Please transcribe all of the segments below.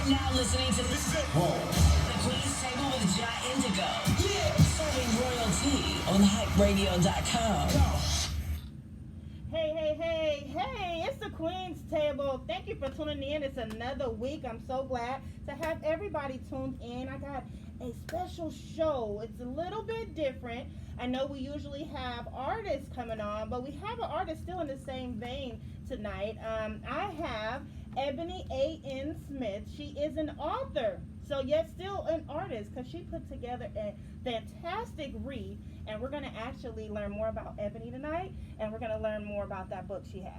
now listening to the Queen's Table with Jai Indigo. Yeah. Serving royalty on hyperadio.com. Hey, it's the Queen's Table. Thank you for tuning in. It's another week. I'm so glad to have everybody tuned in. I got a special show. It's a little bit different. I know we usually have artists coming on, but we have an artist still in the same vein tonight. I have Ebony A.N. Smith. She is an author, so yet still an artist, because she put together a fantastic read, and we're going to actually learn more about Ebony tonight, and we're going to learn more about that book she has.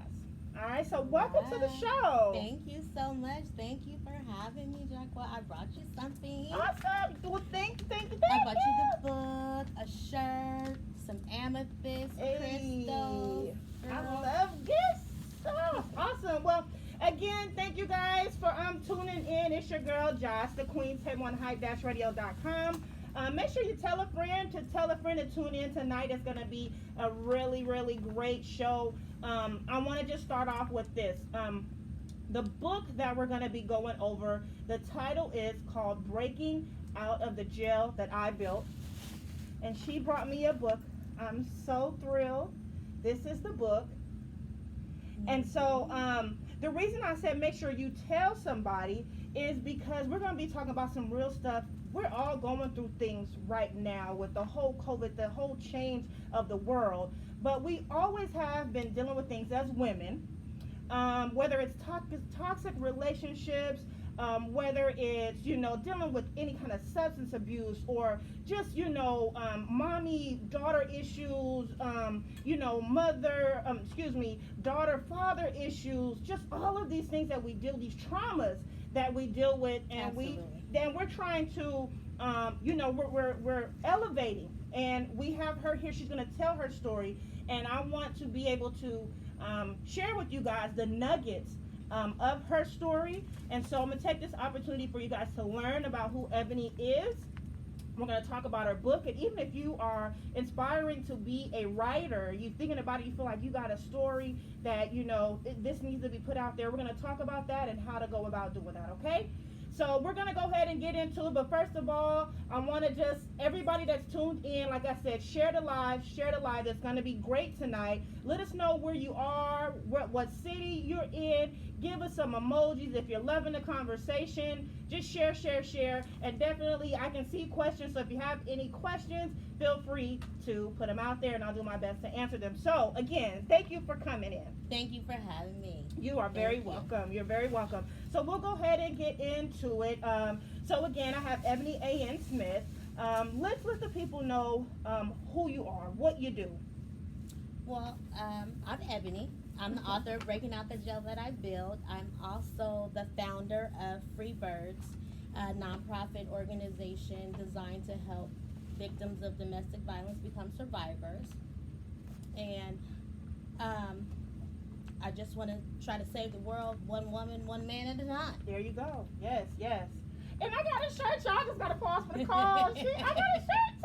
All right, so welcome to the show. Thank you so much. Thank you for having me, Jacqueline. I brought you something. Awesome. Well, thank you. I brought you the book, a shirt, some amethyst crystals. I love gifts. Oh, awesome. Well, again, thank you guys for tuning in. It's your girl, Josh, the Queen's Table on hype-radio.com. Make sure you tell a friend to tune in tonight. It's going to be a really, really great show. I want to just start off with this. The book that we're going to be going over, the title is called Breaking Out of the Jail That I Built. And she brought me a book. I'm so thrilled. This is the book. And so the reason I said make sure you tell somebody is because we're going to be talking about some real stuff. We're all going through things right now with the whole COVID, the whole change of the world. But we always have been dealing with things as women, whether it's toxic relationships, whether it's, dealing with any kind of substance abuse, or just, mommy-daughter issues, daughter-father issues, just all of these things that we deal, these traumas that we deal with, and we're trying to, we're elevating, and we have her here. She's going to tell her story, and I want to be able to share with you guys the nuggets of her story. And so I'm going to take this opportunity for you guys to learn about who Ebony is. We're going to talk about her book, and even if you are inspiring to be a writer, you're thinking about it, you feel like you got a story that, this needs to be put out there, we're going to talk about that and how to go about doing that, okay? So we're going to go ahead and get into it, but first of all, I want to just, everybody that's tuned in, like I said, share the live. It's going to be great tonight. Let us know where you are, what city you're in. Give us some emojis if you're loving the conversation. Just share, and definitely I can see questions, so if you have any questions, feel free to put them out there, and I'll do my best to answer them. So again, thank you for coming in. Thank you for having me. You are very welcome. You're very welcome. So we'll go ahead and get into it. So again, I have Ebony A.N. Smith. Let's let the people know who you are, what you do. Well, I'm Ebony. I'm the author of Breaking Out the Jail That I Built. I'm also the founder of Free Birds, a nonprofit organization designed to help victims of domestic violence become survivors. And I just want to try to save the world one woman, one man at a time. There you go. Yes. And I got a shirt, y'all. Just got to pause for the call. I got a shirt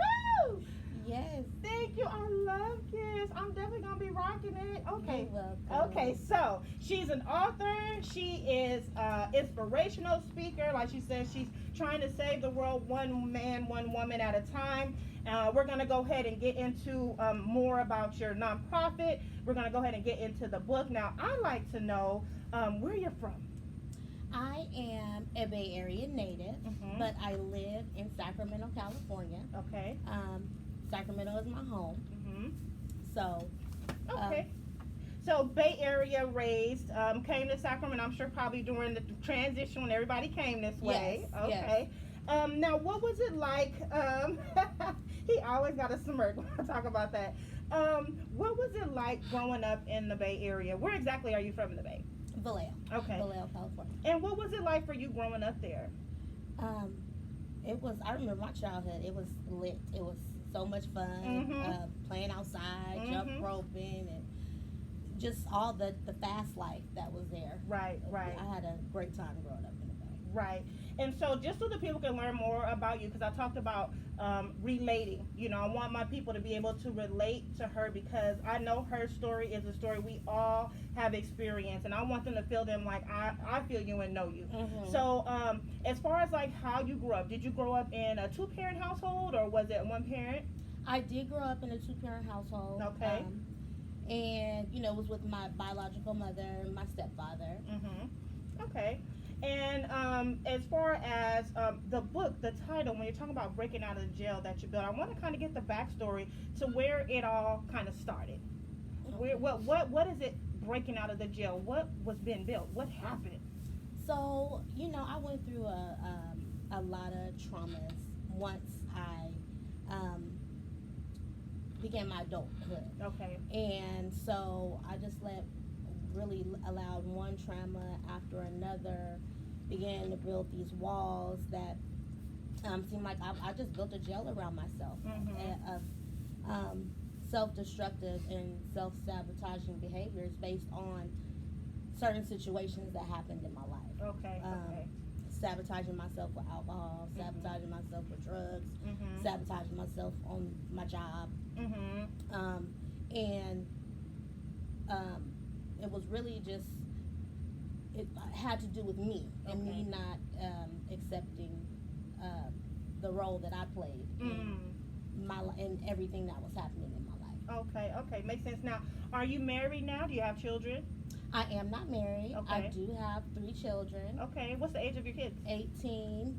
too. Yes. Thank you. I love this. I'm definitely going to be rocking it. Okay. You're welcome. Okay, so she's an author. She is an inspirational speaker. Like she said, she's trying to save the world one man, one woman at a time. We're going to go ahead and get into more about your nonprofit. We're going to go ahead and get into the book. Now, I'd like to know where you're from. I am a Bay Area native, but I live in Sacramento, California. Okay. Sacramento is my home. So. Okay. So Bay Area raised, came to Sacramento, I'm sure probably during the transition when everybody came this way. Yes, okay. Yes. Now, what was it like? He always got a smirk when I talk about that. What was it like growing up in the Bay Area? Where exactly are you from in the Bay? Vallejo. Okay. Vallejo, California. And what was it like for you growing up there? I remember my childhood. It was lit. It was so much fun, playing outside, jump roping, and just all the fast life that was there. Right. I had a great time growing up in the Bay. Right. And so, just so the people can learn more about you, because I talked about relating. I want my people to be able to relate to her because I know her story is a story we all have experienced, and I want them to feel them like I feel you and know you. So, as far as like how you grew up, did you grow up in a two-parent household or was it one parent? I did grow up in a two-parent household. Okay. And it was with my biological mother and my stepfather. Okay. And as far as the book, the title, when you're talking about breaking out of the jail that you built, I want to kind of get the backstory to where it all kind of started. Okay. What is it breaking out of the jail? What was being built? What happened? So I went through a lot of traumas once I began my adulthood. Okay. And so I just really allowed one trauma after another, began to build these walls that seemed like I just built a jail around myself of self-destructive and self-sabotaging behaviors based on certain situations that happened in my life. Okay. Sabotaging myself with alcohol, sabotaging myself with drugs, sabotaging myself on my job. And it was really just, it had to do with me and me not accepting the role that I played in everything that was happening in my life. Okay, makes sense. Now, are you married now? Do you have children? I am not married. Okay. I do have 3 children. Okay, what's the age of your kids? 18,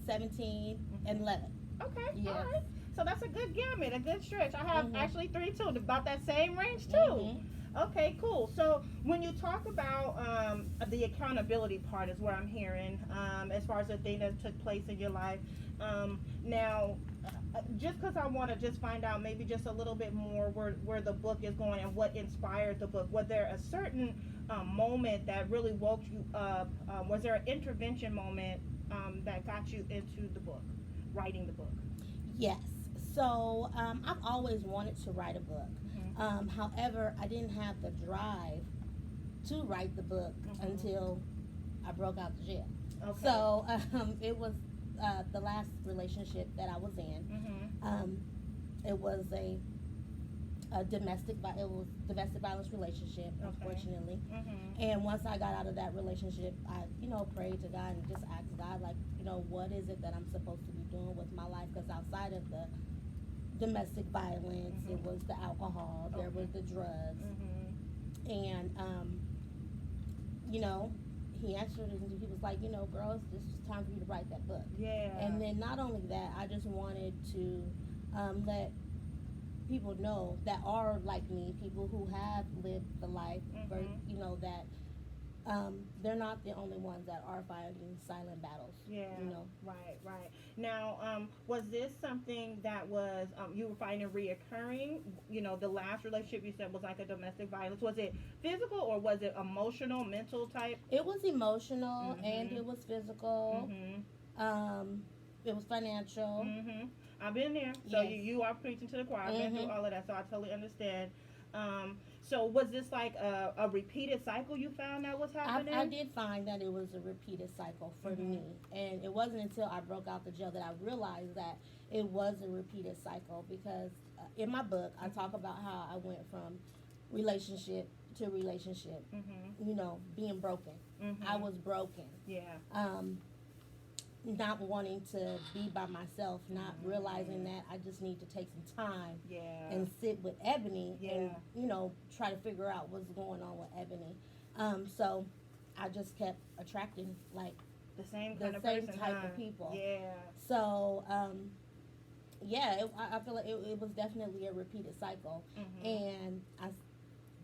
17, and 11. Okay, Yes. all right. So that's a good gamut, a good stretch. I have actually 3 too, about that same range too. Okay, cool. So when you talk about the accountability part is where I'm hearing as far as the thing that took place in your life. Now, just because I want to just find out maybe just a little bit more where the book is going and what inspired the book. Was there a certain moment that really woke you up? Was there an intervention moment that got you into the book, writing the book? Yes. So I've always wanted to write a book. However, I didn't have the drive to write the book until I broke out the jail. Okay. So it was the last relationship that I was in. It was a domestic violence relationship, unfortunately. And once I got out of that relationship, I prayed to God and just asked God, like, what is it that I'm supposed to be doing with my life? Because outside of the domestic violence, it was the alcohol, there was the drugs, and he answered it and he was like, girl, it's just time for you to write that book. Yeah. And then not only that, I just wanted to let people know that are like me, people who have lived the life, that they're not the only ones that are fighting silent battles. Yeah. Right. Now, was this something that was you were finding reoccurring? The last relationship you said was like a domestic violence. Was it physical or was it emotional, mental type? It was emotional and it was physical. It was financial. I've been there. So Yes. you are preaching to the choir. I've been through all of that, so I totally understand. So was this like a repeated cycle you found that was happening? I did find that it was a repeated cycle for me. And it wasn't until I broke out the jail that I realized that it was a repeated cycle, because in my book, I talk about how I went from relationship to relationship, being broken. I was broken. Yeah. Not wanting to be by myself, not realizing that I just need to take some time and sit with Ebony and, try to figure out what's going on with Ebony. So I just kept attracting, like, the same type of people. Yeah. So, I feel like it was definitely a repeated cycle. And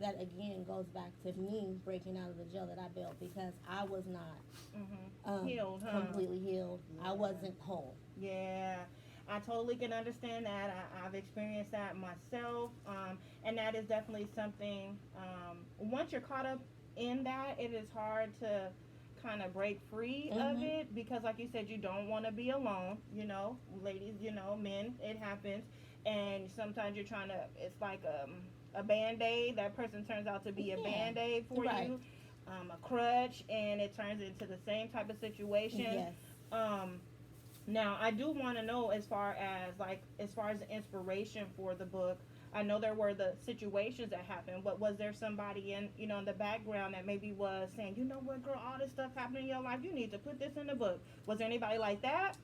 that again goes back to me breaking out of the jail that I built, because I was not healed, completely healed. I wasn't whole. Yeah, I totally can understand that. I've experienced that myself, and that is definitely something. Once you're caught up in that, it is hard to kind of break free of it, because, like you said, you don't want to be alone. Ladies, men, it happens, and sometimes you're trying to. It's like a Band-Aid. That person turns out to be a Band-Aid for you. a crutch, and it turns into the same type of situation. Yes. Um, Now, I do want to know as far as the inspiration for the book. I know there were the situations that happened, but was there somebody in the background that maybe was saying, you know what, girl, all this stuff happening in your life, you need to put this in the book? Was there anybody like that?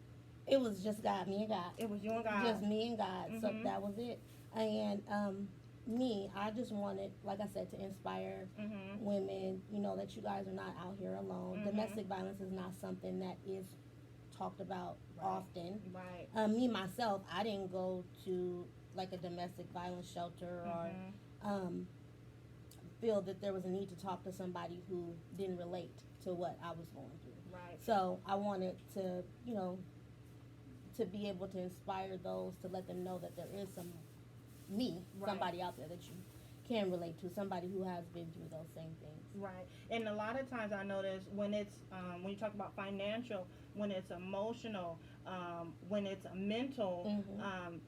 It was just God, me and God. It was you and God. Just me and God. So Mhm. that was it. And me, I just wanted, like I said, to inspire Mhm. women, that you guys are not out here alone. Mhm. Domestic violence is not something that is talked about Right. often. Right. Me, myself, I didn't go to like a domestic violence shelter or Mhm. feel that there was a need to talk to somebody who didn't relate to what I was going through. Right. So I wanted to, to be able to inspire those, to let them know that there is Right. somebody out there that you can relate to, somebody who has been through those same things. Right. And a lot of times I notice when it's when you talk about financial, when it's emotional, when it's mental, Mhm.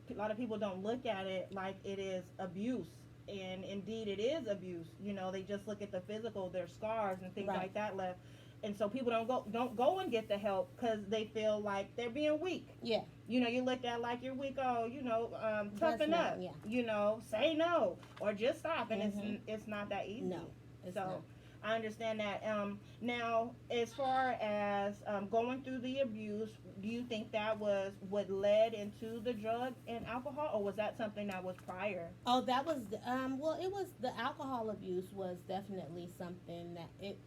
a lot of people don't look at it like it is abuse. And indeed it is abuse. They just look at the physical, their scars and things Right. like that left. And so people don't go and get the help because they feel like they're being weak. Yeah. You looked at like you're weak. Oh, toughen That's up. not- yeah. Say no or just stop. And Mhm. it's not that easy. No, it's So not. I understand that. Now, as far as going through the abuse, do you think that was what led into the drug and alcohol, or was that something that was prior? Oh, that was well, it was the alcohol abuse was definitely something that it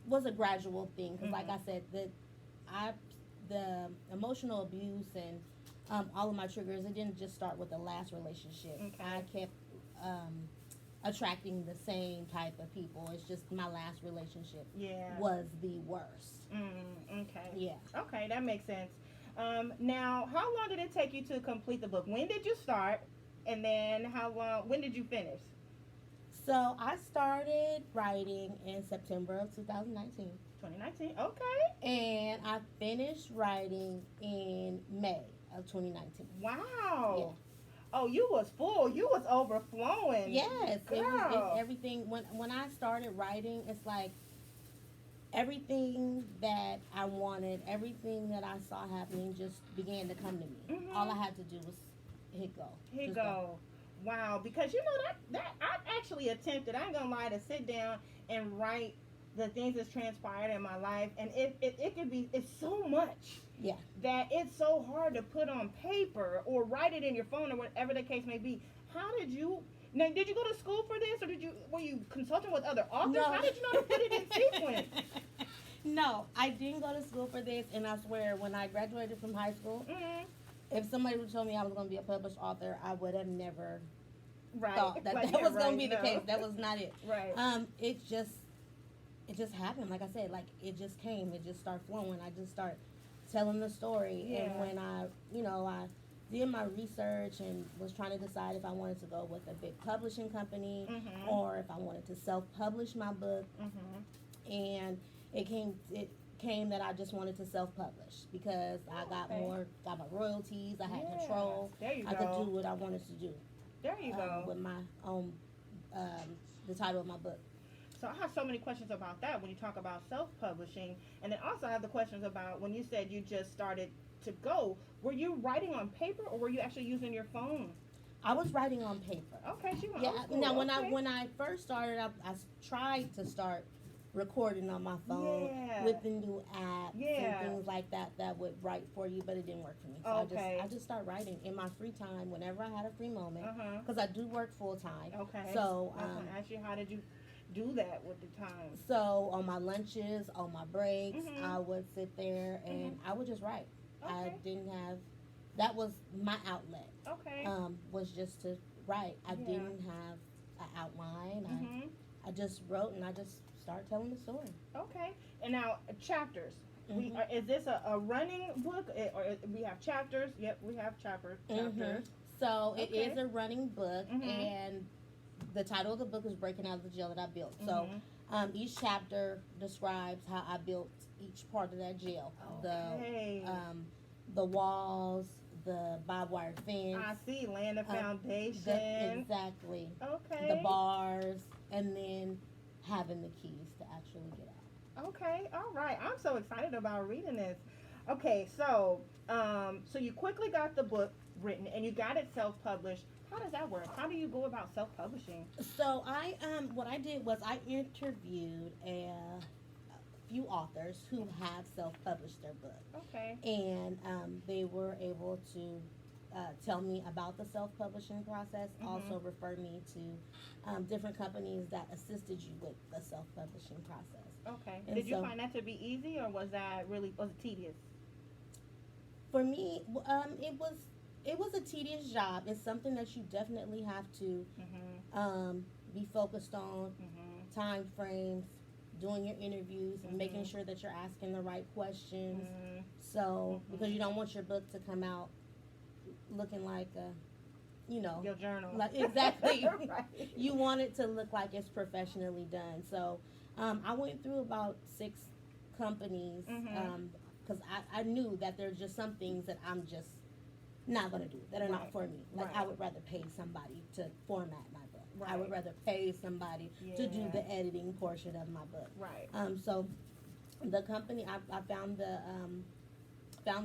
was a gradual thing because, like Mhm. I said, the emotional abuse and all of my triggers, it didn't just start with the last relationship. Okay. I kept attracting the same type of people. It's just my last relationship Yeah. was the worst. Okay. Yeah. Okay, that makes sense. Now, how long did it take you to complete the book? When did you start, and then how long? When did you finish? So I started writing in September of 2019. 2019. Okay. And I finished writing in May of 2019. Wow. Yeah. Oh, you was full. You was overflowing. Yes, Girl. it's everything. When I started writing, it's like everything that I wanted, everything that I saw happening, just began to come to me. Mhm. All I had to do was hit go. Here Just go. Wow, because that I actually attempted. I ain't gonna lie, to sit down and write the things that's transpired in my life, and it could be, it's so much. Yeah. That it's so hard to put on paper or write it in your phone or whatever the case may be. How did you? Now, did you go to school for this, or were you consulting with other authors? No. How did you know to put it in sequence? No, I didn't go to school for this, and I swear, when I graduated from high school, Mm-hmm. if somebody would tell me I was going to be a published author, I would have never Right. thought that Like, that yeah, was going right, to be the no. case. That was not it. Right. It just happened. Like I said, like it just came. It just started flowing. I just started telling the story. Yeah. And when I did my research and was trying to decide if I wanted to go with a big publishing company Mhm. or if I wanted to self-publish my book, Mm-hmm. and it came that I just wanted to self-publish because I got Okay. got my royalties. I had Yeah. control. There you I go. could do what I wanted to do There you go. with my own the title of my book. So I have so many questions about that when you talk about self-publishing, and then also I have the questions about when you said you just started to go. Were you writing on paper or were you actually using your phone? I was writing on paper. Okay, she went Yeah. old school. Now, Okay. when I first started, I tried to start recording on my phone Yeah. with the new apps Yeah. and things like that would write for you, but it didn't work for me. So Okay. I just started writing in my free time whenever I had a free moment Uh-huh. because I do work full time. Okay. So I was gonna ask you, how did you do that with the time? So on my lunches, on my breaks, Mhm. I would sit there and I would just write. I Okay. didn't have, that was my outlet. Okay. Was just to write. I Yeah. didn't have an outline. Mhm. I just wrote and I just started telling the story. Okay. And now chapters. Mhm. Is this a running book, or we have chapters? Yep, we have chapters. So it Okay. is a running book, Mhm. and the title of the book is Breaking Out of the Jail That I Built. So Mhm. each chapter describes how I built each part of that jail. Okay. The walls, the barbed wire fence. I see, laying the foundation. Exactly. Okay. The bars, and then having the keys to actually get out. Okay, all right. I'm so excited about reading this. Okay, so you quickly got the book written and you got it self-published. How does that work? How do you go about self-publishing? So I what I did was I interviewed few authors who have self-published their book, Okay. and they were able to tell me about the self-publishing process. Also refer me to different companies that assisted you with the self-publishing process. Okay. And Did you so find that to be easy or was it tedious? for me, it was a tedious job. It's something that you definitely have to be focused on, time frames, doing your interviews, and making sure that you're asking the right questions. So because you don't want your book to come out looking like Your journal. like exactly. Right. You want it to look like it's professionally done. So I went through about 6 companies because I knew that there's just some things that I'm just not going to do that are not for me. Like I would rather pay somebody to format my book. I would rather pay somebody to do the editing portion of my book. Right. So the company I found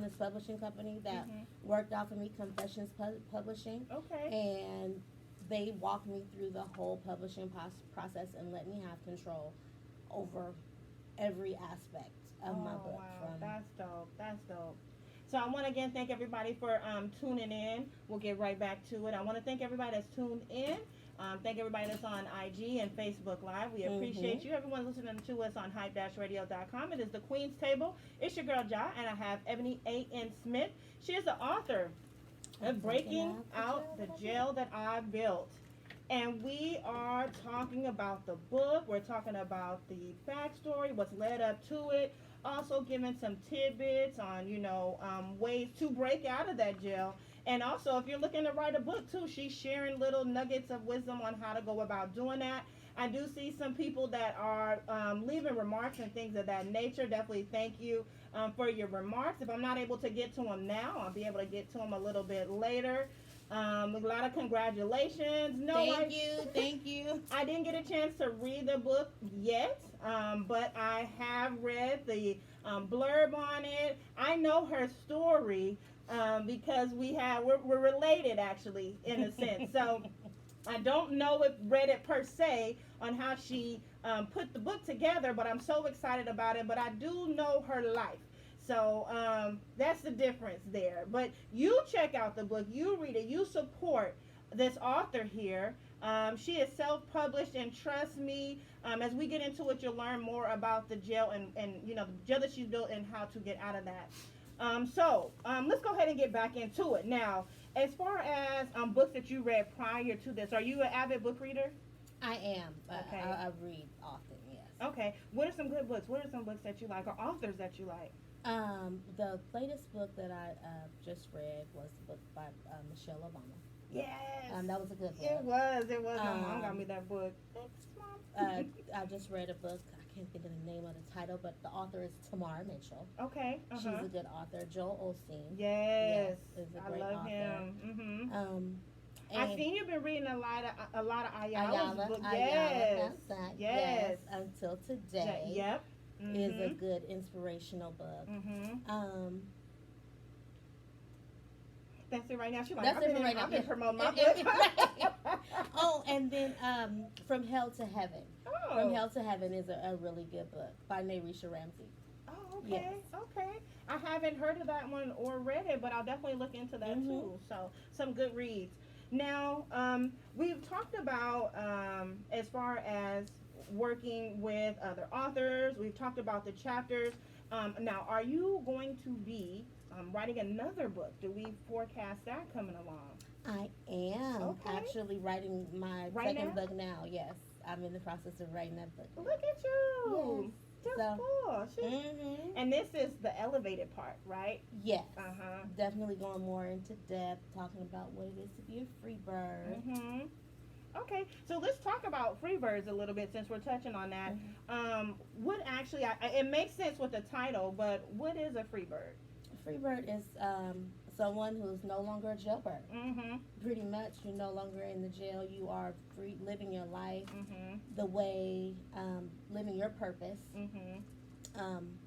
this publishing company that worked out for me, Confessions Publishing. Okay. And they walked me through the whole publishing process and let me have control over every aspect of my book. Wow, that's dope. That's dope. So I want to again thank everybody for tuning in. We'll get right back to it. I want to thank everybody that's tuned in. Thank everybody that's on IG and Facebook Live. We appreciate you. Everyone listening to us on hype-radio.com. It is the Queen's Table. It's your girl, Ja, and I have Ebony A.N. Smith. She is the author of Breaking Out the Jail That I Built. And we are talking about the book. We're talking about the backstory, what's led up to it. Also giving some tidbits on, ways to break out of that jail. And also, if you're looking to write a book, too, she's sharing little nuggets of wisdom on how to go about doing that. I do see some people that are leaving remarks and things of that nature. Definitely thank you for your remarks. If I'm not able to get to them now, I'll be able to get to them a little bit later. A lot of congratulations. Thank you. I didn't get a chance to read the book yet, but I have read the blurb on it. I know her story because we're related actually in a sense. So I don't know if read it per se on how she put the book together, but I'm so excited about it. But I do know her life. So that's the difference there. But you check out the book, you read it, you support this author here. She is self-published, and trust me, as we get into it, you'll learn more about the jail and the jail that she's built and how to get out of that. So let's go ahead and get back into it. Now, as far as books that you read prior to this, are you an avid book reader? I am. Okay. I read often, yes. Okay. What are some good books? What are some books that you like or authors that you like? The latest book that I just read was the book by Michelle Obama. Yes. That was a good book. It was. My mom got me that book. Thanks, Mom. I just read a book. I can't think of the name of the title, but the author is Tamara Mitchell. Okay. She's a good author. Joel Osteen. Yes. Is a I great love author. him. And I've seen you've been reading a lot of Ayala's books. Ayala, that's that. Yes. Until Today. Yep. Is a good inspirational book. That's it right now. She's like, That's it for right now. I've been promoting my book. Oh, and then From Hell to Heaven. Oh. From Hell to Heaven is a really good book by Narisha Ramsey. Oh, okay. Yes. Okay. I haven't heard of that one or read it, but I'll definitely look into that too. So some good reads. Now, we've talked about as far as working with other authors. We've talked about the chapters. Now, are you going to be writing another book? Do we forecast that coming along? I am actually writing my second book now. Yes, I'm in the process of writing that book. Look at you. Yes. Just cool. And this is the elevated part, right? Yes. Definitely going more into depth, talking about what it is to be a free bird. Okay, so let's talk about free birds a little bit since we're touching on that. What actually, it makes sense with the title, but what is a free bird? A free bird is someone who's no longer a jailbird. Mhm. Pretty much, you're no longer in the jail. You are free, living your life Mhm. the way, living your purpose, Mhm. um,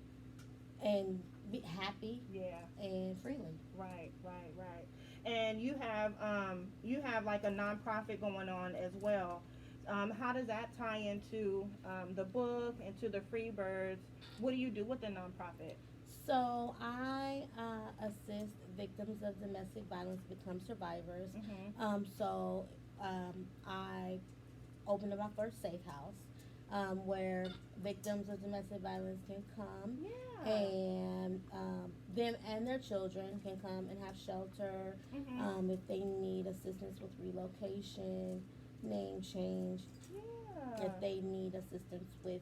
and be happy Yeah. and freely. Right. Right. Right. And you have like a nonprofit going on as well. How does that tie into the book, into the Free Birds? What do you do with the nonprofit? So I assist victims of domestic violence become survivors. Mhm. I opened up my first safe house, where victims of domestic violence can come, Yeah. and them and their children can come and have shelter, Mhm. if they need assistance with relocation, name change, Yeah. if they need assistance with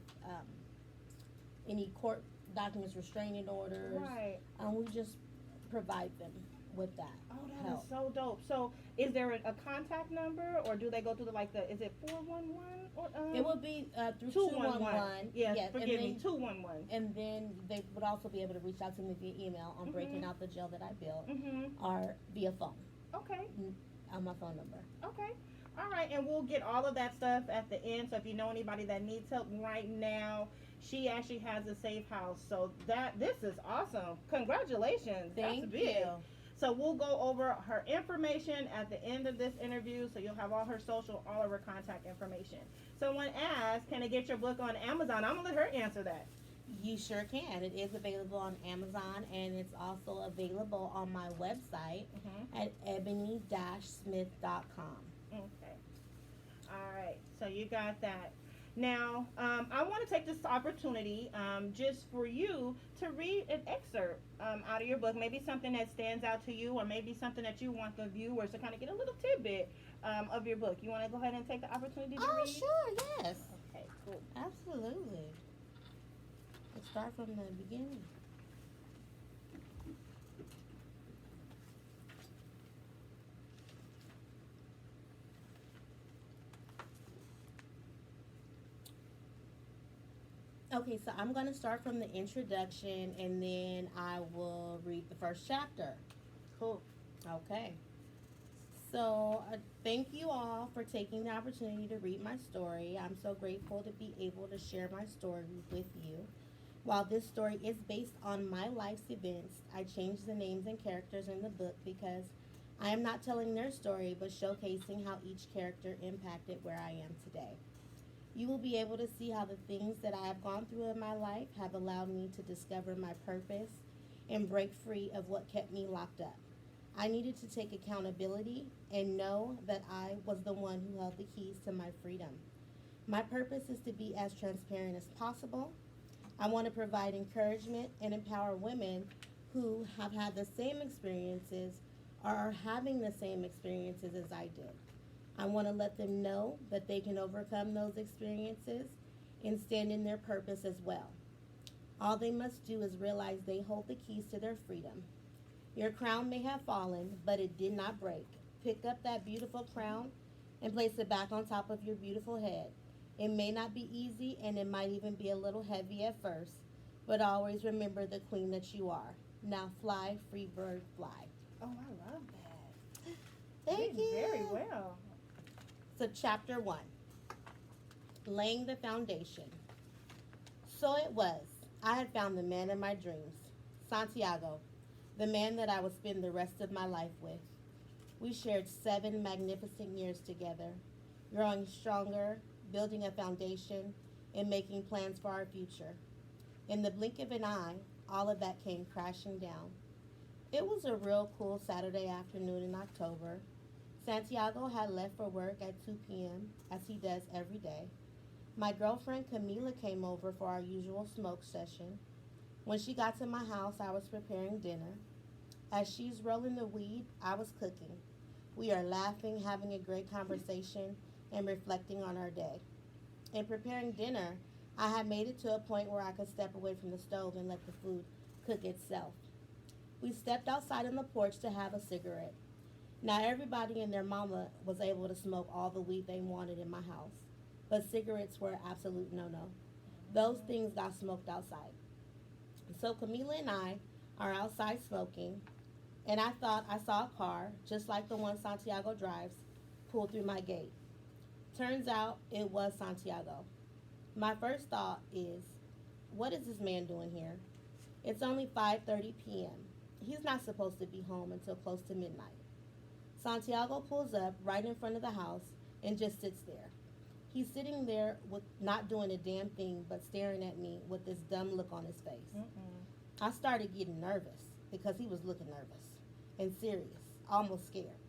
any court documents, restraining orders. Right. We just provide them with that Oh, that is help. so dope. So, is there a contact number, or do they go through the like the? Is it 411 or It will be through 211? 211. Yes, Yes, forgive me, 211. and then they would also be able to reach out to me via email on breaking Mhm. out the jail that I built, Mhm. or via phone, Okay. on my phone number. Okay. All right, and we'll get all of that stuff at the end. So if you know anybody that needs help right now, she actually has a safe house. So this is awesome. Congratulations. That's Thank big. you. So we'll go over her information at the end of this interview. So you'll have all her social, all of her contact information. Someone asked, "Can I get your book on Amazon?" I'm gonna let her answer that. You sure can. It is available on Amazon, and it's also available on my website at ebony-smith.com. Okay. All right. So you got that. Now, I want to take this opportunity just for you to read an excerpt out of your book. Maybe something that stands out to you, or maybe something that you want the viewers to kind of get a little tidbit of your book. You want to go ahead and take the opportunity to Oh, read? sure, yes. Okay, cool. Absolutely. Let's start from the beginning. Okay, so I'm going to start from the introduction, and then I will read the first chapter. Cool. Okay. So, thank you all for taking the opportunity to read my story. I'm so grateful to be able to share my story with you. While this story is based on my life's events, I changed the names and characters in the book because I am not telling their story, but showcasing how each character impacted where I am today. You will be able to see how the things that I have gone through in my life have allowed me to discover my purpose and break free of what kept me locked up. I needed to take accountability and know that I was the one who held the keys to my freedom. My purpose is to be as transparent as possible. I want to provide encouragement and empower women who have had the same experiences or are having the same experiences as I did. I want to let them know that they can overcome those experiences and stand in their purpose as well. All they must do is realize they hold the keys to their freedom. Your crown may have fallen, but it did not break. Pick up that beautiful crown and place it back on top of your beautiful head. It may not be easy, and it might even be a little heavy at first, but always remember the queen that you are. Now fly, free bird, fly. Oh, I love that. Thank Did you. very well. So, chapter 1, laying the foundation. So it was. I had found the man of my dreams, Santiago, the man that I would spend the rest of my life with. We shared 7 magnificent years together, growing stronger, building a foundation, and making plans for our future. In the blink of an eye, all of that came crashing down. It was a real cool Saturday afternoon in October. Santiago had left for work at 2 p.m., as he does every day. My girlfriend Camila came over for our usual smoke session. When she got to my house, I was preparing dinner. As she's rolling the weed, I was cooking. We are laughing, having a great conversation, and reflecting on our day. In preparing dinner, I had made it to a point where I could step away from the stove and let the food cook itself. We stepped outside on the porch to have a cigarette. Now everybody and their mama was able to smoke all the weed they wanted in my house, but cigarettes were an absolute no-no. Those things got smoked outside. So Camila and I are outside smoking, and I thought I saw a car, just like the one Santiago drives, pull through my gate. Turns out it was Santiago. My first thought is, what is this man doing here? It's only 5:30 p.m. He's not supposed to be home until close to midnight. Santiago pulls up right in front of the house and just sits there. He's sitting there with not doing a damn thing but staring at me with this dumb look on his face. I started getting nervous because he was looking nervous and serious, almost scared.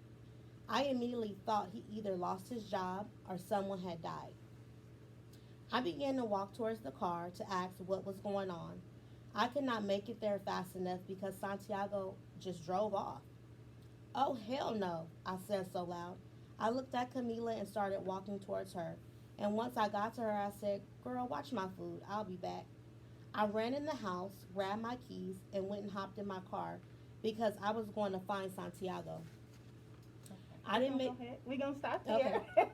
I immediately thought he either lost his job or someone had died. I began to walk towards the car to ask what was going on. I could not make it there fast enough because Santiago just drove off. Oh, hell no, I said so loud. I looked at Camila and started walking towards her. And once I got to her, I said, "Girl, watch my food. I'll be back." I ran in the house, grabbed my keys, and went and hopped in my car because I was going to find Santiago. I didn't make. We're going to stop there. Okay.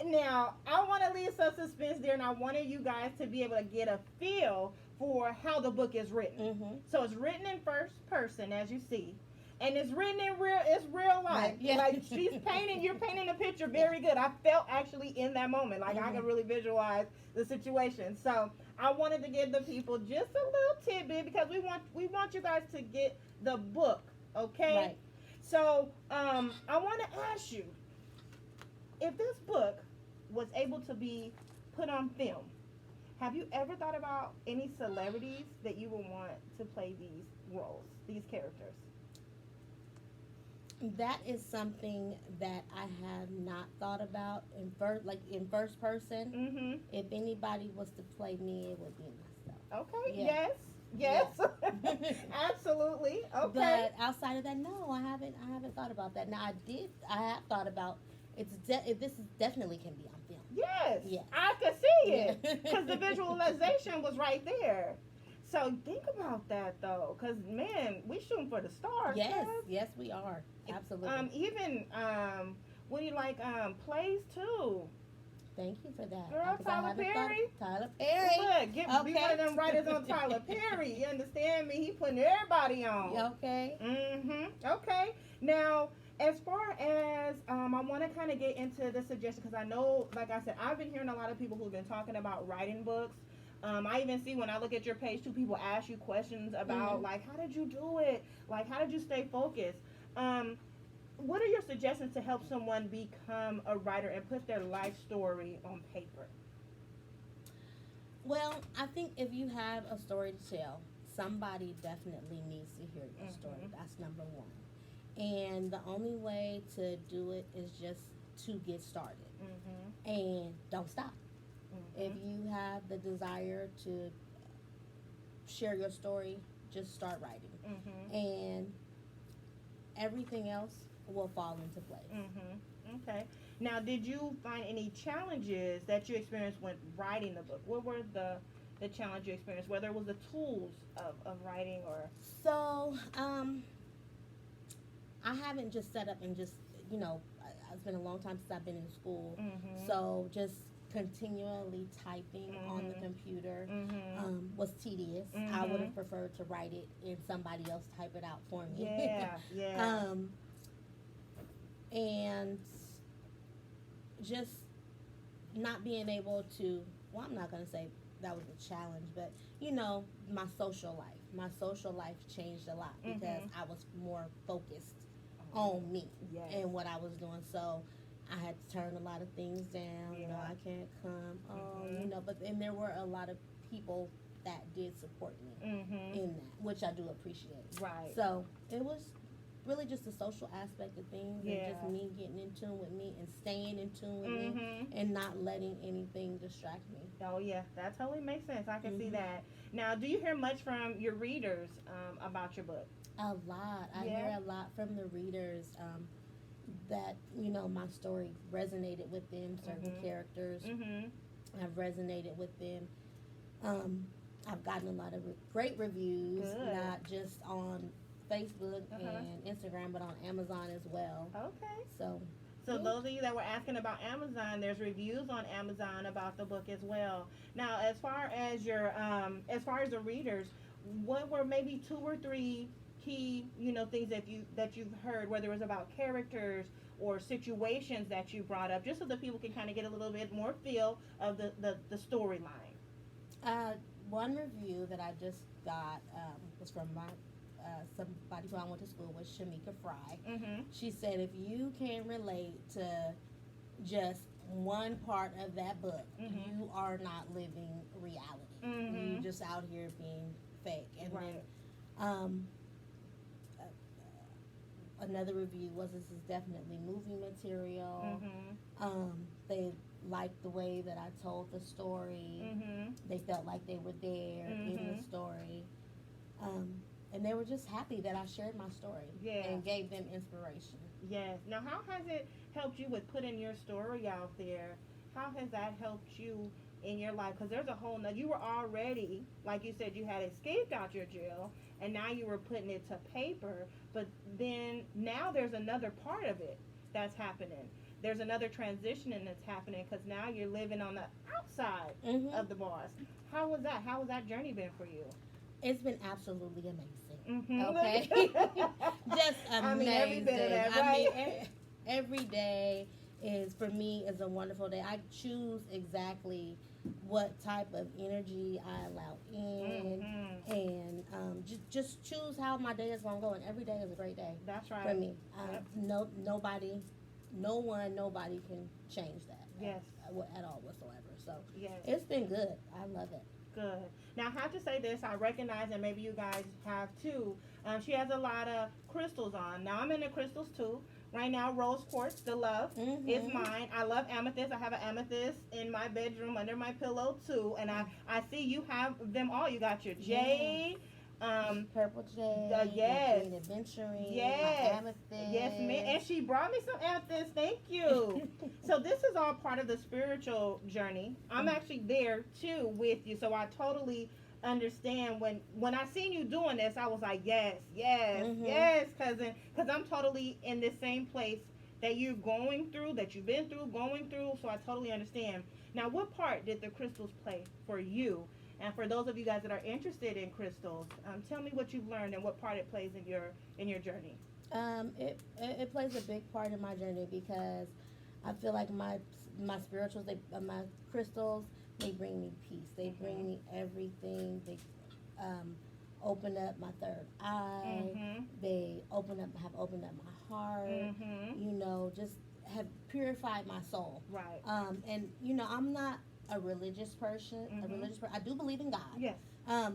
Now, I want to leave some suspense there, and I wanted you guys to be able to get a feel for how the book is written. So it's written in first person, as you see. And it's written in real life. Right, yeah. Like you're painting a picture very good. I felt actually in that moment. Like I could really visualize the situation. So I wanted to give the people just a little tidbit because we want you guys to get the book, okay? Right. So I want to ask you, if this book was able to be put on film, have you ever thought about any celebrities that you would want to play these roles, these characters? That is something that I have not thought about in first person. If anybody was to play me, it would be myself. Okay. Yeah. Yes. Absolutely. Okay. But outside of that, no, I haven't thought about that. Now I have thought about if this is definitely can be on film. Yes. Yeah. I could see it because the visualization was right there. So think about that though, because man, we shooting for the stars. Yes, we are. Absolutely. Even what do you like? Plays too. Thank you for that. Girl, Tyler Perry. Tyler Perry. Look, be one of them writers on Tyler Perry. You understand me? He putting everybody on. Okay. Okay. Now, as far as I want to kind of get into the suggestion because I know, like I said, I've been hearing a lot of people who've been talking about writing books. I even see when I look at your page too, people ask you questions about like, how did you do it? Like, how did you stay focused? What are your suggestions to help someone become a writer and put their life story on paper? Well, I think if you have a story to tell, somebody definitely needs to hear your story. That's number one. And the only way to do it is just to get started. And don't stop. If you have the desire to share your story, just start writing. And everything else will fall into place. Okay. Now, did you find any challenges that you experienced when writing the book? What were the challenge you experienced, whether it was the tools of writing or... So, I haven't just set up and just, it's been a long time since I've been in school. So, just continually typing on the computer was tedious. I would have preferred to write it and somebody else type it out for me. And just not being able to, well, I'm not going to say that was a challenge, but, my social life changed a lot because I was more focused on me and what I was doing. So I had to turn a lot of things down. I can't come. And there were a lot of people that did support me in that, which I do appreciate. Right. So it was really just the social aspect of things and just me getting in tune with me and staying in tune with me and not letting anything distract me. Oh, yeah. That totally makes sense. I can see that. Now, do you hear much from your readers about your book? A lot. I hear a lot from the readers that, my story resonated with them, certain characters have resonated with them. I've gotten a lot of great reviews, not just on Facebook and Instagram, but on Amazon as well. Okay. So those of you that were asking about Amazon, there's reviews on Amazon about the book as well. Now, as far as your, as far as the readers, what were maybe 2 or 3 key, things that you've heard, whether it's about characters or situations that you brought up, just so that people can kind of get a little bit more feel of the storyline. One review that I just got was from my somebody who I went to school with, Shamika Fry. Mm-hmm. She said, if you can relate to just one part of that book, Mm-hmm. you are not living reality. Mm-hmm. You're just out here being fake. And Right. then another review was, this is definitely movie material. Mm-hmm. They liked the way that I told the story. Mm-hmm. They felt like they were there in Mhm. the story. And they were just happy that I shared my story Yeah. and gave them inspiration. Yes. Now, how has it helped you with putting your story out there? How has that helped you in your life? Because there's a whole nother, you were already, like you said, you had escaped out your jail, and now you were putting it to paper. But then now there's another part of it that's happening. There's another transitioning that's happening, because now you're living on the outside Mm-hmm. of the bars. How was that? How has that journey been for you? It's been absolutely amazing. Mm-hmm. Okay. Just amazing. I mean, every bit of that, right? Every day is, for me, is a wonderful day. I choose exactly what type of energy I allow in, Mm-hmm. and just choose how my day is going to go. And every day is a great day That's right. for me. Yep. Nobody can change that. Yes. At all whatsoever. So Yes. it's been good. I love it. Good. Now, I have to say this. I recognize, and maybe you guys have too. She has a lot of crystals on. Now, I'm into crystals too. Right now, rose quartz, the love, Mhm. is mine. I love amethyst. I have an amethyst in my bedroom under my pillow too. And I see you have them all. You got your jade. Purple jade. Yes. Green adventuring. Yes. My amethyst. Yes, ma'am. And she brought me some amethyst. Thank you. So this is all part of the spiritual journey. I'm actually there too with you. So I totally understand when I seen you doing this, I was like, yes, Mhm. yes, cousin, because I'm totally in the same place that you're going through, that you've been through, going through. So I totally understand. Now, what part did the crystals play for you? And for those of you guys that are interested in crystals, tell me what you've learned and what part it plays in your journey. It plays a big part in my journey, because I feel like my spirituals, my crystals, they bring me peace. They bring me everything. They open up my third eye. Mm-hmm. They have opened up my heart. Mm-hmm. Just have purified my soul. Right. And I'm not a religious person. Mhm. I do believe in God. Yes.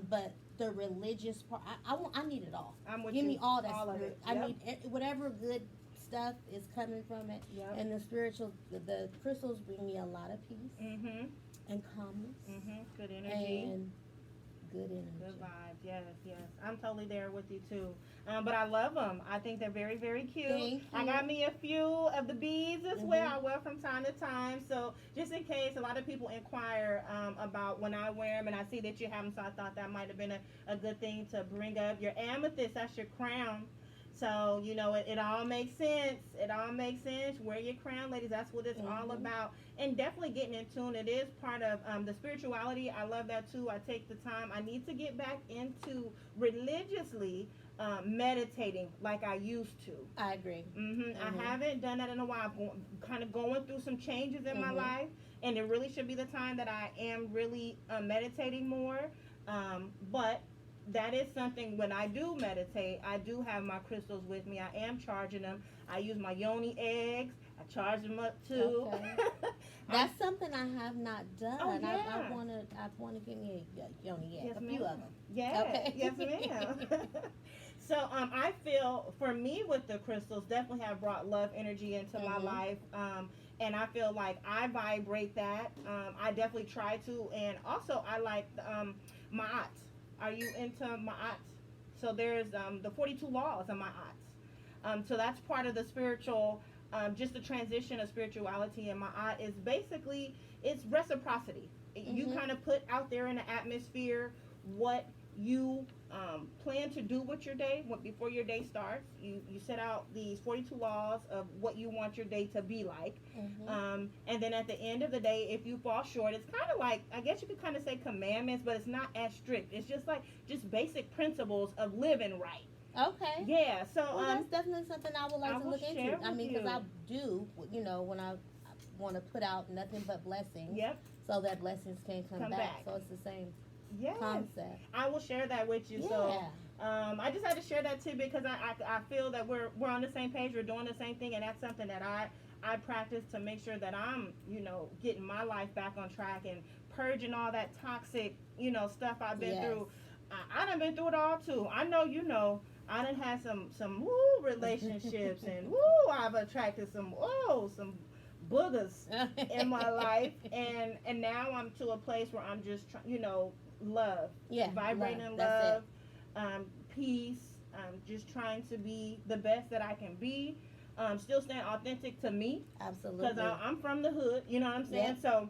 But the religious part, I need it all. I'm with Give you. me all that All of spirit. it. I Yep. need whatever good stuff is coming from it. Yep. And the spiritual, the crystals bring me a lot of peace Mm-hmm. and calmness Mm-hmm. Good energy. and good energy. Good vibes. Yes, yes. I'm totally there with you too. But I love them. I think they're very, very cute. Thank I you. got me a few of the beads as Mhm. well. I wear from time to time. So just in case, a lot of people inquire about when I wear them, and I see that you have them. So I thought that might have been a good thing to bring up. Your amethyst, that's your crown. So, it all makes sense. It all makes sense. Wear your crown, ladies. That's what it's all Mhm. about. And definitely getting in tune. It is part of the spirituality. I love that too. I take the time. I need to get back into religiously meditating like I used to. I agree. I haven't done that in a while. Kind of going through some changes in my Mhm. life. And it really should be the time that I am really meditating more. But that is something, when I do meditate, I do have my crystals with me. I am charging them. I use my yoni eggs. I charge them up too. Okay. That's something I have not done. Oh, yeah. I wanna get me a yoni egg, Yes, a few ma'am. of them. Yes, Okay. yes, ma'am. So I feel, for me, with the crystals, definitely have brought love energy into my Mhm. life. And I feel like I vibrate that. I definitely try to. And also, I like ma'at. Are you into ma'at? So there's the 42 laws of ma'at. So that's part of the spiritual, just the transition of spirituality. And ma'at is basically, it's reciprocity. You Mhm. kind of put out there in the atmosphere what you plan to do with your day before your day starts. You set out these 42 laws of what you want your day to be like. Mhm. And then at the end of the day, if you fall short, it's kind of like, I guess you could kind of say commandments, but it's not as strict. It's just basic principles of living right. Okay. Yeah, so Well, that's definitely something I would I like to will look share into. I with mean, because you. I do, when I want to put out nothing but blessings, Yep, so that blessings can come come back. back. So it's the same Yes, concept. I will share that with you. So Yeah. I just had to share that too because I feel that we're on the same page. We're doing the same thing, and that's something that I practice to make sure that I'm getting my life back on track and purging all that toxic stuff I've been Yes. through. I done been through it all too. I know I done had some woo relationships and woo I've attracted some boogers in my life, and now I'm to a place where I'm just love, Yeah. vibrating Love. in That's love, peace. Just trying to be the best that I can be. Still staying authentic to me it. because Absolutely. I'm from the hood. You know what I'm saying? Yep. So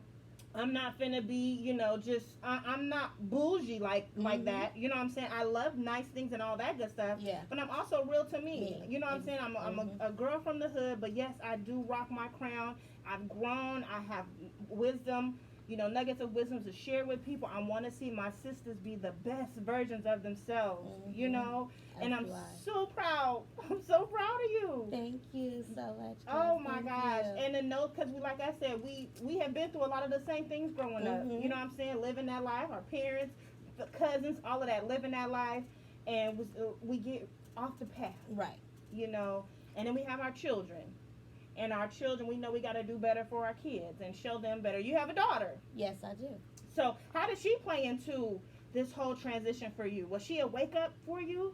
I'm not finna be, just I'm not bougie like Mhm. that. You know what I'm saying? I love nice things and all that good stuff. Yeah. But I'm also real to me. Me. You know what I'm saying? I'm Mhm. a girl from the hood, but yes, I do rock my crown. I've grown. I have wisdom. Nuggets of wisdom to share with people. I want to see my sisters be the best versions of themselves. Mhm. And As I'm do I. so proud. I'm so proud of you. Thank you so much. Oh Cass. my Thank gosh. you. And to know, because like I said, we have been through a lot of the same things growing up. You Mhm. know what I'm saying? Living that life, our parents, the cousins, all of that, living that life. And we get off the path, Right. you know. And then we have our children. And our children, we know we got to do better for our kids and show them better. You have a daughter. Yes, I do. So how did she play into this whole transition for you? Was she a wake up for you?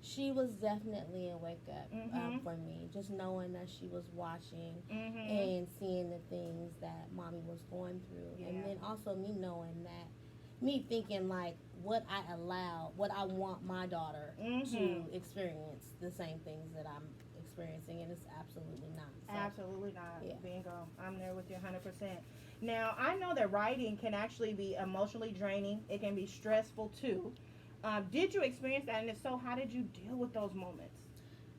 She was definitely a wake up Mhm. for me. Just knowing that she was watching Mhm. and seeing the things that mommy was going through, Yeah. and then also me knowing that, me thinking like what I want my daughter Mhm. to experience the same things that I'm experiencing, and it's absolutely not. So, Absolutely not. yeah. Bingo. I'm there with you 100%. Now, I know that writing can actually be emotionally draining. It can be stressful too. Did you experience that? And if so, how did you deal with those moments?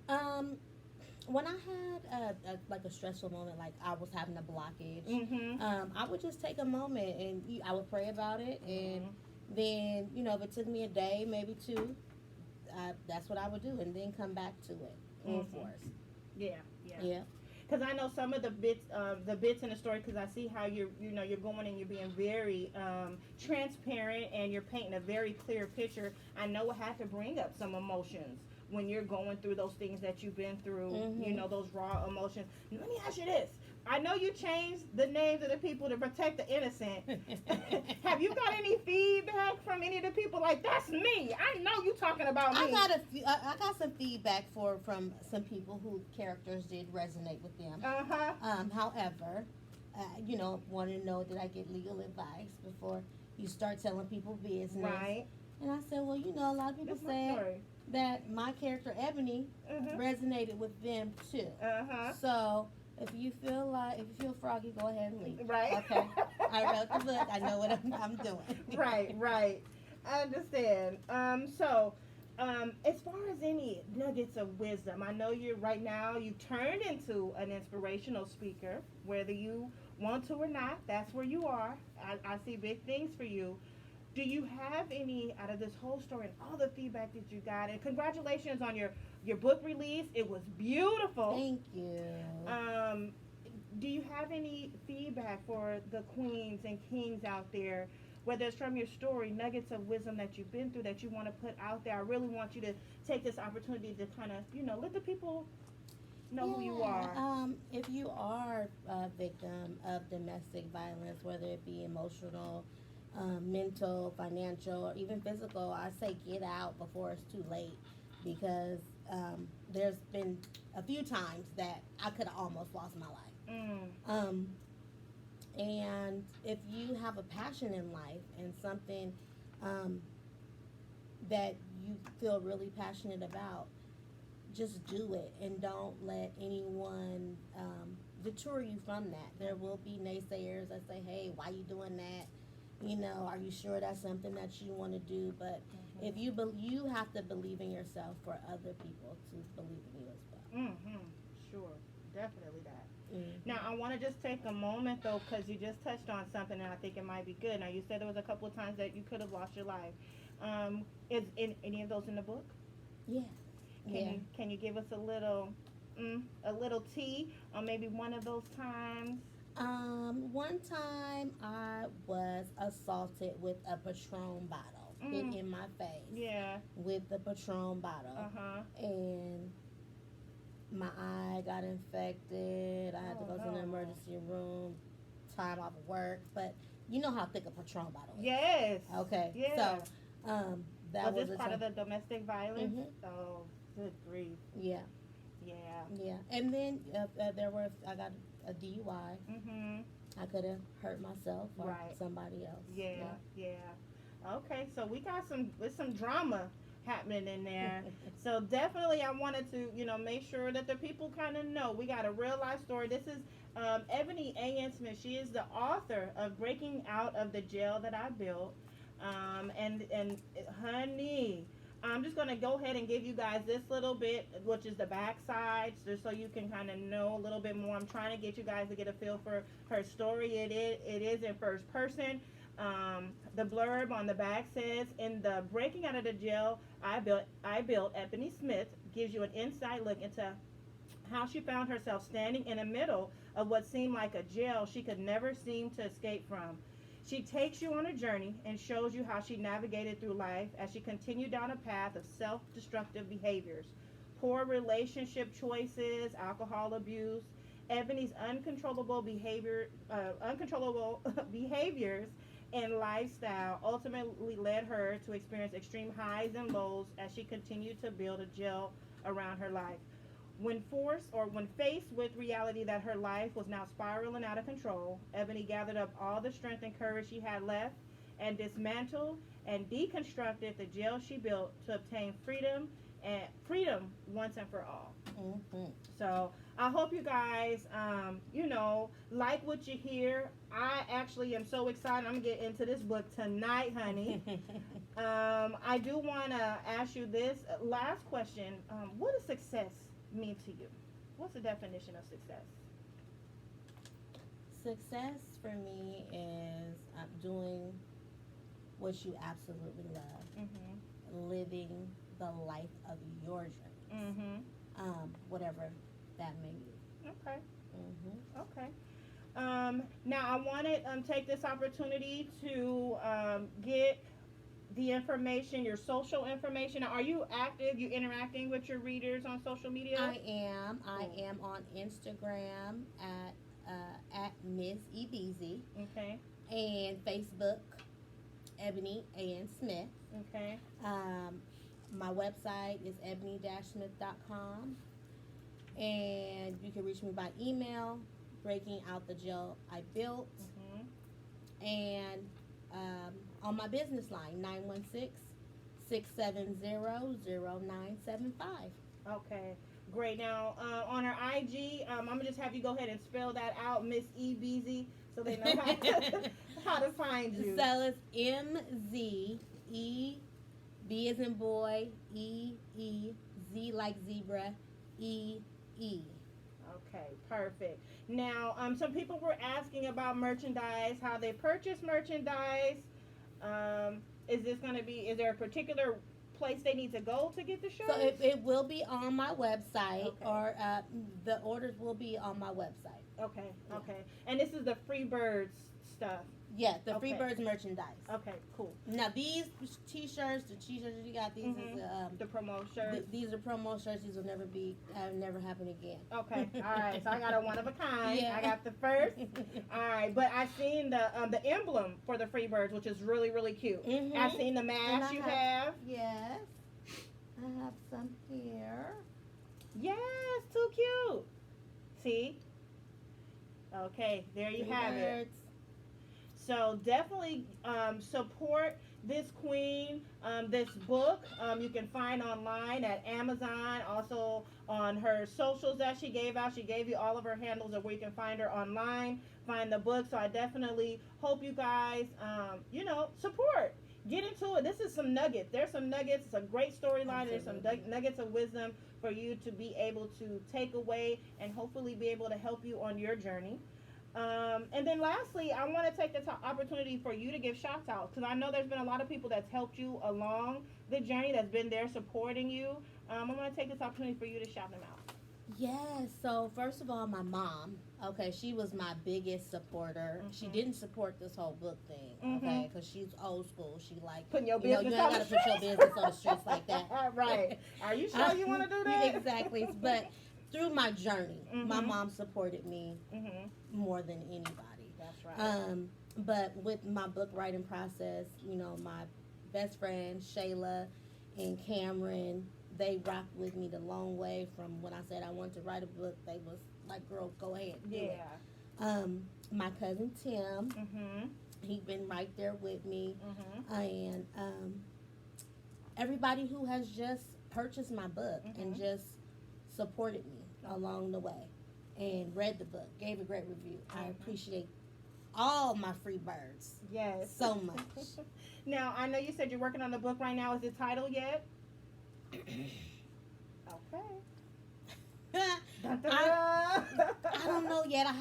Um, when I had like a stressful moment, like I was having a blockage, Mm-hmm. I would just take a moment and I would pray about it, and Mm-hmm. then if it took me a day, maybe two, that's what I would do, and then come back to it full Mm-hmm. force. Yeah, yeah. Yeah. Because I know some of the bits in the story. Because I see how you're going and you're being very transparent and you're painting a very clear picture. I know it had to bring up some emotions when you're going through those things that you've been through. Mhm. Those raw emotions. Let me ask you this. I know you changed the names of the people to protect the innocent. Have you got any feedback from any of the people like that's me? I know you talking about me. I got some feedback from some people who characters did resonate with them. Uh-huh. However, want to know, did I get legal advice before you start telling people business? Right. And I said, well, a lot of people That's my said story. that my character Ebony Uh-huh. resonated with them too. Uh-huh. So if you feel froggy, go ahead and leave. Right. Okay. I wrote the book. I know what I'm doing. Right, right. I understand. As far as any nuggets of wisdom, I know right now you turned into an inspirational speaker, whether you want to or not. That's where you are. I see big things for you. Do you have any out of this whole story and all the feedback that you got? And congratulations on your book release. It was beautiful. Thank you. Um, do you have any feedback for the queens and kings out there, whether it's from your story, nuggets of wisdom that you've been through that you want to put out there? I really want you to take this opportunity to kind of, let the people know who you are. If you are a victim of domestic violence, whether it be emotional, mental, financial, or even physical, I say get out before it's too late, because there's been a few times that I could have almost lost my life. Mm. And if you have a passion in life and something that you feel really passionate about, just do it and don't let anyone deter you from that. There will be naysayers that say, hey, why you doing that? Are you sure that's something that you want to do? But if you have to believe in yourself for other people to believe in you as well. Mm-hmm. Sure. Definitely that. Mm-hmm. Now, I want to just take a moment, though, because you just touched on something, and I think it might be good. Now, you said there was a couple of times that you could have lost your life. Is any of those in the book? Yeah. Can you give us a little tea on maybe one of those times? One time I was assaulted with a Patron bottle, hit in my face. Yeah. With the Patron bottle. And my eye got infected. I had to go to the emergency room, time off of work. But you know how thick a Patron bottle is. Yes. Okay. Yeah. So, that was this part of the domestic violence? Oh, good grief. Yeah. Yeah. Yeah. And then I got a DUI. I could have hurt myself or somebody else. Yeah. Okay, so we got some drama happening in there. So definitely I wanted to, make sure that the people kind of know. We got a real life story. This is Ebony A.N. Smith. She is the author of Breaking Out of the Jail That I Built. And honey, I'm just going to go ahead and give you guys this little bit, which is the backside, just so you can kind of know a little bit more. I'm trying to get you guys to get a feel for her story. It is in first person. The blurb on the back says, in the Breaking Out of the Jail I Built, Ebony Smith gives you an inside look into how she found herself standing in the middle of what seemed like a jail she could never seem to escape from. She takes you on a journey and shows you how she navigated through life as she continued down a path of self-destructive behaviors, poor relationship choices, alcohol abuse. Ebony's uncontrollable behaviors and lifestyle ultimately led her to experience extreme highs and lows as she continued to build a jail around her life. When faced with reality that her life was now spiraling out of control, Ebony gathered up all the strength and courage she had left and dismantled and deconstructed the jail she built to obtain freedom once and for all. So I hope you guys, like what you hear. I actually am so excited. I'm going to get into this book tonight, honey. I do want to ask you this last question. What does success mean to you? What's the definition of success? Success for me is doing what you absolutely love, living the life of your dreams, whatever that may be. Okay. Okay. Now I want to take this opportunity to get the information, your social information. Now, are you active? You interacting with your readers on social media? I am. I am on Instagram at Miss Ebzy. Okay. And Facebook, Ebony A.N. Smith. Okay. My website is ebony-smith.com. And you can reach me by email, Breaking Out the Jail I Built. And on my business line, 916-670-0975. Okay, great. Now, on her IG, I'm going to just have you go ahead and spell that out, Miss Ebzy, so they know how to find you. So it's M-Z-E, B as in boy, E-E, Z like zebra, E-E. Okay, perfect. Now, some people were asking about merchandise, how they purchase merchandise. Is there a particular place they need to go to get the shirts? So it will be on my website, or the orders will be on my website. Okay, okay. And this is the Freebirds stuff. Yeah, the Freebirds merchandise. Okay, cool. Now these t-shirts, the t-shirts you got, these is the promo shirts. These are promo shirts. These will never happen again. Okay, all right. So I got a one of a kind. Yeah. I got the first. All right, but I seen the emblem for the Freebirds, which is really really cute. I seen the mask you have. Yes, I have some here. Yes, too cute. See. Okay, there you have it. So definitely support this queen. This book you can find online at Amazon. Also on her socials that she gave out. She gave you all of her handles of where you can find her online. Find the book. So I definitely hope you guys, support. Get into it. This is some nuggets. There's some nuggets. It's a great storyline. There's some nuggets of wisdom for you to be able to take away and hopefully be able to help you on your journey. And then lastly, I want to take this opportunity for you to give shout outs because I know there's been a lot of people that's helped you along the journey that's been there supporting you. I'm going to take this opportunity for you to shout them out. Yes. So first of all, my mom. Okay, she was my biggest supporter. She didn't support this whole book thing. Okay, because she's old school. She like putting your you know business you ain't on gotta the put your business on the streets like that. Right. Are you sure you want to do that? Exactly. But through my journey, my mom supported me more than anybody. That's right. But with my book writing process, you know, my best friend Shayla and Cameron, they rocked with me the long way from when I said I wanted to write a book. They was like, girl, go ahead. Do it. My cousin Tim, he been right there with me. And everybody who has just purchased my book and just supported me along the way and read the book, gave a great review. I appreciate all my free birds. Yes. So much. Now, I know you said you're working on the book right now. Is it titled yet? Okay. I don't know yet. I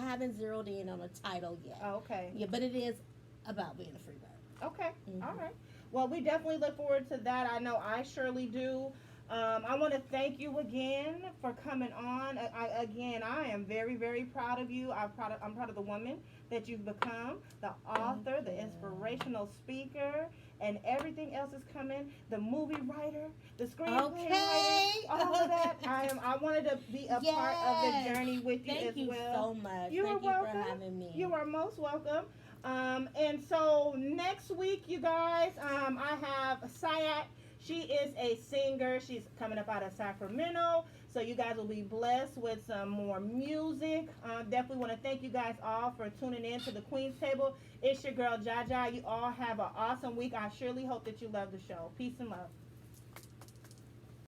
haven't zeroed in on a title yet. Okay. Yeah, but it is about being a free bird. Okay. All right. Well, we definitely look forward to that. I know I surely do. I want to thank you again for coming on. I am very, very proud of you. I'm proud of the woman that you've become, the author, the inspirational speaker, and everything else is coming. The movie writer, the screenplay writer, all of that. I wanted to be a part of the journey with you as well. Thank you so much. Thank you welcome. for having me. You are most welcome. And so next week, you guys, I have Sayat. She is a singer. She's coming up out of Sacramento. So you guys will be blessed with some more music. Definitely want to thank you guys all for tuning in to the Queen's Table. It's your girl, Jaja. You all have an awesome week. I surely hope that you love the show. Peace and love.